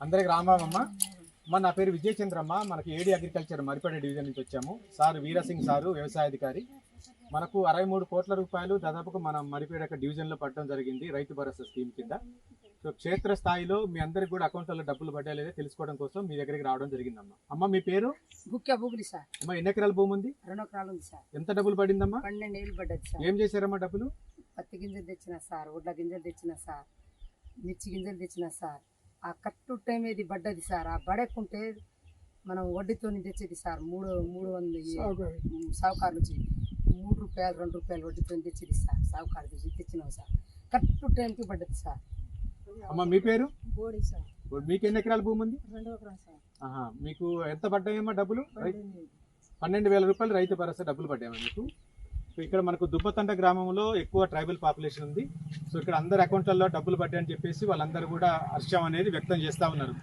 అందరికి రామమ్మ. నా పేరు విజయ్ చంద్రమ్మ. మనకి ఏడి అగ్రికల్చర్ మరిపేట డివిజన్ నుంచి వచ్చాము. సార్ వీరసింగ్ సారు వ్యవసాయాధికారి. మనకు 63 కోట్ల రూపాయలు దాదాపుగా మనం మరిపేట డివిజన్లో పడడం జరిగింది రైతు భరోసా స్కీమ్ కింద. సో క్షేత్ర స్థాయిలో మీ అందరికి కూడా అకౌంట్లలో డబ్బులు పడ్డా లేదా తెలుసుకోవడం కోసం మీ దగ్గరికి రావడం జరిగిందమ్మా. అమ్మ మీ పేరు? బుగ్గులి సార్. అమ్మ ఎన్ని ఎకరాల భూమి ఉంది? 2 ఎకరాలు ఉంది సార్. ఎంత డబ్బులు పడిందమ్మా? 12 ఏళ్ళు పడ్డది సార్. ఏం చేశారమ్మా డబ్బులు? పత్తి గింజలు తెచ్చిన సార్, ఉడ్ల గింజలు తెచ్చిన సార్, మిర్చి గింజలు తెచ్చిన సార్. ఆ కట్టు టైం ఏది పడ్డది సార్. ఆ పడకుంటే మనం వడ్డీతో తెచ్చేది సార్. 300 సావుకారు నుంచి 3 రూపాయలు 2 రూపాయలు వడ్డీతో తెచ్చేది సార్. సావుకారు తెచ్చినాం సార్. కరెక్ట్ టైంకి పడ్డది సార్. అమ్మ మీ పేరు? బోడి సార్. మీకు ఎన్ని ఎకరాల భూమి ఉంది? 2 ఎకరాలు సార్. మీకు ఎంత పడ్డాయమ్మా డబ్బులు? 12,000 రూపాయలు రైతు భరోసా డబ్బులు పడ్డాయమ్మా మీకు. సో ఇక్కడ మనకు దుబ్బతండ గ్రామంలో ఎక్కువ ట్రైబల్ పాపులేషన్ ఉంది. సో ఇక్కడ అందరి అకౌంట్లలో డబ్బులు పడ్డాయని చెప్పేసి వాళ్ళందరూ కూడా హర్షం అనేది వ్యక్తం చేస్తూ ఉన్నారు.